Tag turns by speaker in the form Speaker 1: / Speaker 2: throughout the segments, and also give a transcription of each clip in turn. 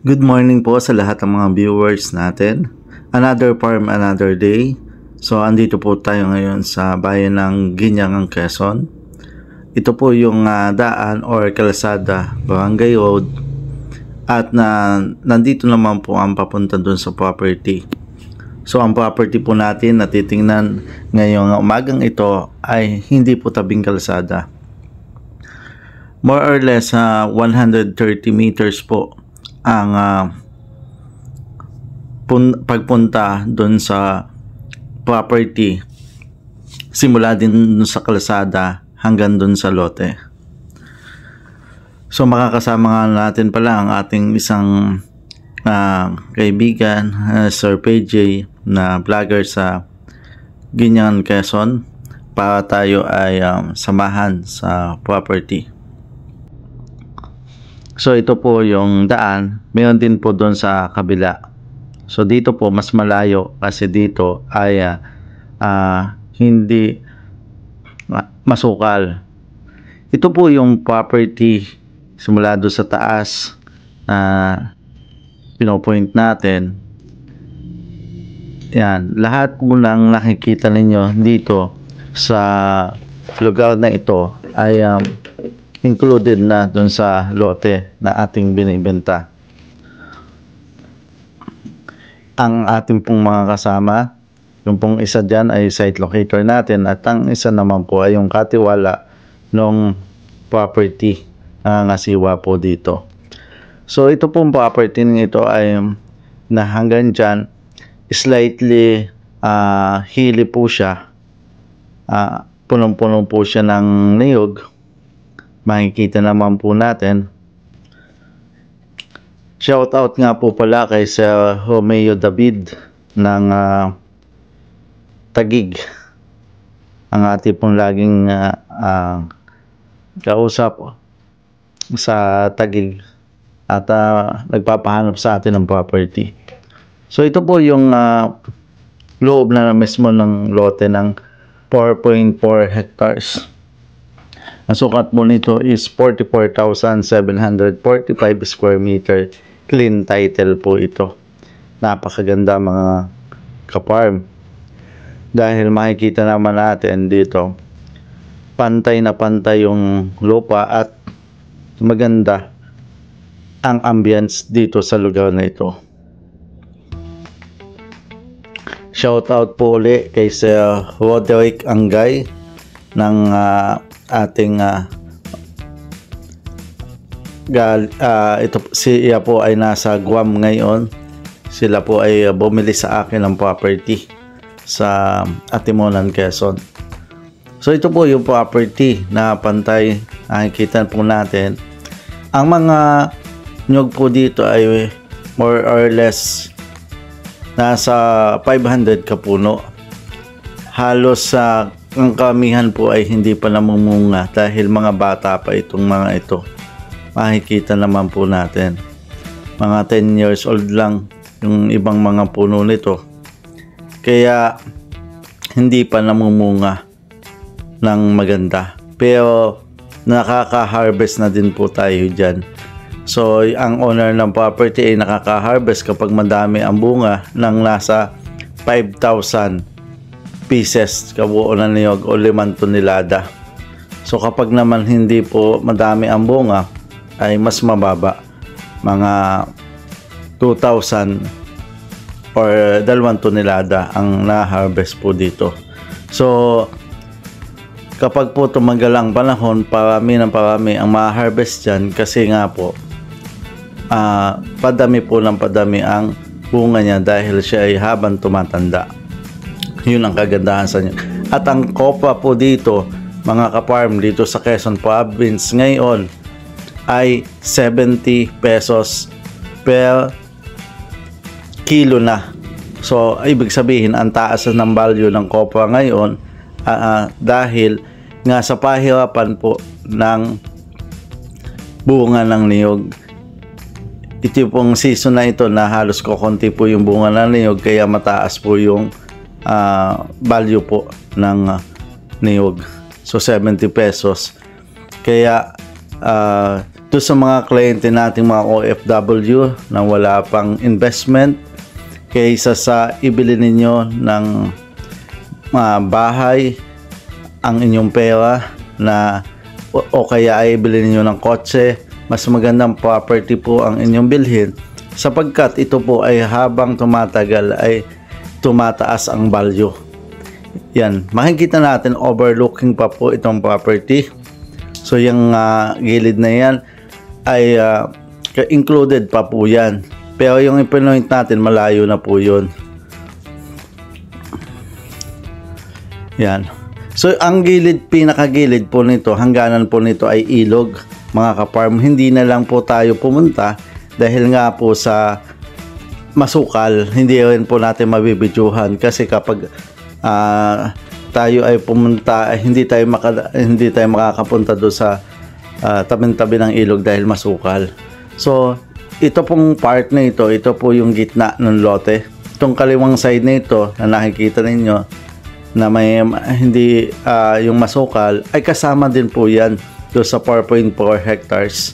Speaker 1: Good morning po sa lahat ng mga viewers natin. Another farm, another day. So, andito po tayo ngayon sa bayan ng Ginyangang, Quezon. Ito po yung daan or kalsada, Barangay Road. At nandito naman po ang papunta dun sa property. So, ang property po natin na titingnan ngayong umagang ito ay hindi po tabing kalsada. More or less 130 meters po ang pagpunta doon sa property, simula din sa kalsada hanggang doon sa lote. So makakasama nga natin pala ang ating isang kaibigan, Sir PJ, na vlogger sa Ginyangang, Quezon, para tayo ay samahan sa property. So ito po yung daan, meron din po doon sa kabila. So dito po mas malayo kasi dito ay hindi masukal. Ito po yung property simula doon sa taas na pinopoint natin. Yan, lahat po ng nakikita ninyo dito sa lugar na ito ay included na dun sa lote na ating binibenta. Ang ating pong mga kasama, yung pong isa dyan ay site locator natin, at ang isa naman po ay yung katiwala ng property na ngasiwa po dito. So ito pong property nito ay na hanggang dyan slightly hilly po siya, punong-puno po siya ng niyog. Makikita naman po natin. Shout out nga po pala kay Sir Romeo David ng Taguig, ang ating pong laging kausap sa Taguig at nagpapahanap sa atin ng property. So ito po yung loob na mismo ng lote ng 4.4 hectares. Ang sukat mo nito is 44,745 square meter. Clean title po ito. Napakaganda mga ka-farm. Dahil makikita naman natin dito, pantay na pantay yung lupa at maganda ang ambience dito sa lugar na ito. Shout out po ulit kay Sir Roderick Angay ng ating ito, siya po ay nasa Guam ngayon. Sila po ay bumili sa akin ng property sa Atimonan, Quezon. So ito po yung property na pantay, nakikita po natin. Ang mga nyug po dito ay more or less nasa 500 kapuno. Halos sa ang kamihan po ay hindi pa namumunga dahil mga bata pa itong mga ito. Makikita naman po natin, mga 10 years old lang yung ibang mga puno nito, kaya hindi pa namumunga ng maganda, pero nakaka-harvest na din po tayo dyan. So ang owner ng property ay nakaka-harvest kapag madami ang bunga ng nasa 5,000 pieces kabuo na niyog o 5 tonelada. So kapag naman hindi po madami ang bunga ay mas mababa, mga 2,000 or 2 tonelada ang na-harvest po dito. So kapag po tumagal ang panahon, parami ng parami ang ma-harvest dyan, kasi nga po padami po ng padami ang bunga niya dahil siya ay habang tumatanda. Yun ang kagandahan sa niya. At ang kopra po dito, mga ka-farm, dito sa Quezon Province ngayon ay 70 pesos per kilo na. So ibig sabihin ang taas ng value ng kopra ngayon dahil nga sa pahirapan po ng bunga ng niyog. Ito pong season na ito na halos kokonti po yung bunga ng niyog, kaya mataas po yung value po ng niyog. So 70 pesos. Kaya to sa mga kliyente nating mga OFW na wala pang investment, kaysa sa ibili ninyo ng bahay, ang inyong pera na o kaya ay ibili ninyo ng kotse, mas magandang property po ang inyong bilhin, sapagkat ito po ay habang tumatagal ay tumataas ang value. Yan, makikita natin overlooking pa po itong property. So yung gilid na yan ay included pa po yan. Pero yung ipinoint natin, malayo na po yun. Yan. So ang gilid, pinakagilid po nito, hangganan po nito ay ilog, mga ka-farm. Hindi na lang po tayo pumunta dahil nga po sa masukal, hindi rin po natin mabibidyohan kasi kapag tayo ay pumunta, hindi tayo makakapunta doon sa tabi-tabi ng ilog dahil masukal. So ito pong part na ito po yung gitna ng lote. Itong kaliwang side na ito na nakikita ninyo na may hindi yung masukal ay kasama din po yan doon sa 4.4 hectares.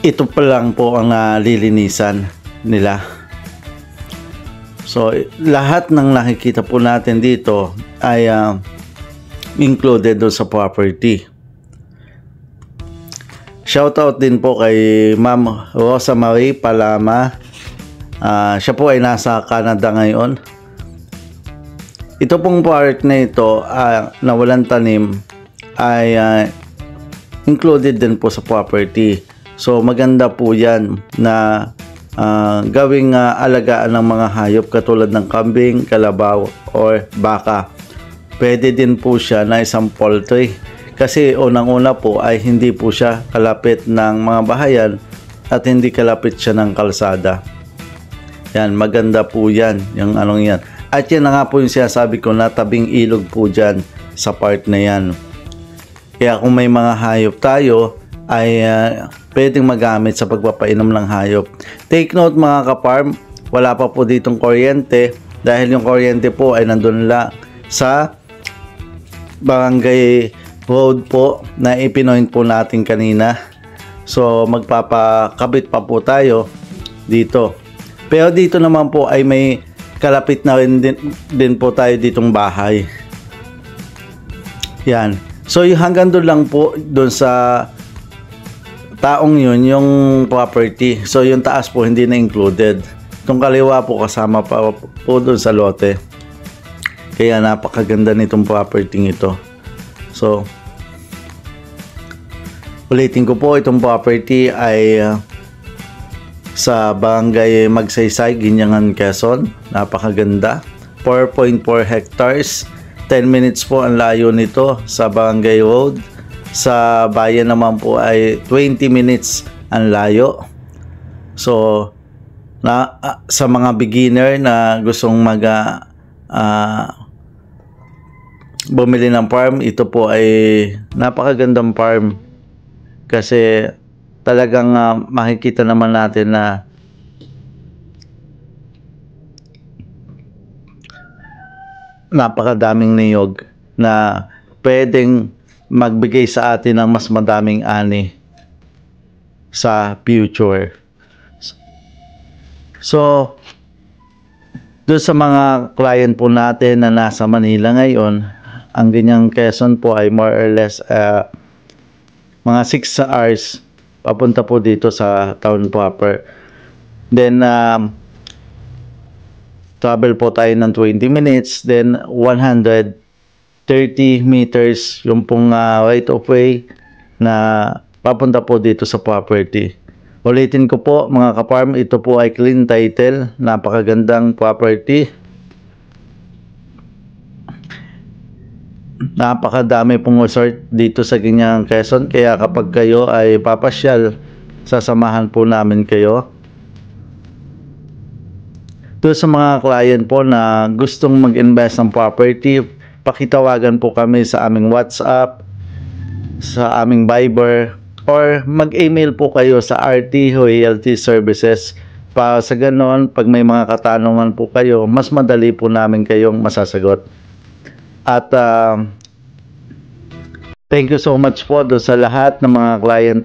Speaker 1: Ito pa lang po ang lilinisan nila. So lahat ng nakikita po natin dito ay included doon sa property. Shoutout din po kay Ma'am Rosa Marie Palama. Siya po ay nasa Canada ngayon. Ito pong part na ito na walang tanim ay included din po sa property. So maganda po yan na gawing alagaan ng mga hayop katulad ng kambing, kalabaw, or baka. Pwede din po siya na isang poultry. Kasi unang-una po ay hindi po siya kalapit ng mga bahayan at hindi kalapit siya ng kalsada. Yan, maganda po yan, yung anong yan. At yan na nga po yung sinasabi ko na tabing ilog po dyan sa part na yan. Kaya kung may mga hayop tayo, ay pwedeng magamit sa pagpapainom ng hayop. Take note mga ka-farm, wala pa po ditong kuryente dahil yung kuryente po ay nandun lang sa barangay road po na ipinoint po natin kanina. So magpapakabit pa po tayo dito. Pero dito naman po ay may kalapit na rin din po tayo ditong bahay. Yan. So yung hanggang doon lang po doon sa taong yun yung property. So yung taas po hindi na included. Itong kaliwa po kasama pa po doon sa lote. Kaya napakaganda nitong property ito. So ulitin ko po, itong property ay sa barangay Magsaysay, Ginyangan, Quezon. Napakaganda. 4.4 hectares. 10 minutes po ang layo nito sa barangay road. Sa bayan naman po ay 20 minutes ang layo. So sa mga beginner na gustong bumili ng farm, ito po ay napakagandang farm. Kasi talagang makikita naman natin na napakadaming niyog na pwedeng magbigay sa atin ng mas madaming ani sa future. So doon sa mga client po natin na nasa Manila ngayon, ang Ganyang Quezon po ay more or less mga 6 hours papunta po dito sa town proper. Then travel po tayo ng 20 minutes, then 130 meters yung pong right of way na papunta po dito sa property. Ulitin ko po mga ka-farm, ito po ay clean title, napakagandang property. Napakadami pong resort dito sa Ganyang Quezon, kaya kapag kayo ay papasyal, sasamahan po namin kayo. Doon sa mga client po na gustong mag-invest ng property, pakitawagan po kami sa aming WhatsApp, sa aming Viber, or mag-email po kayo sa RT Realty Services. Para sa ganon, pag may mga katanungan po kayo, mas madali po namin kayong masasagot. At Thank you so much po do sa lahat ng mga client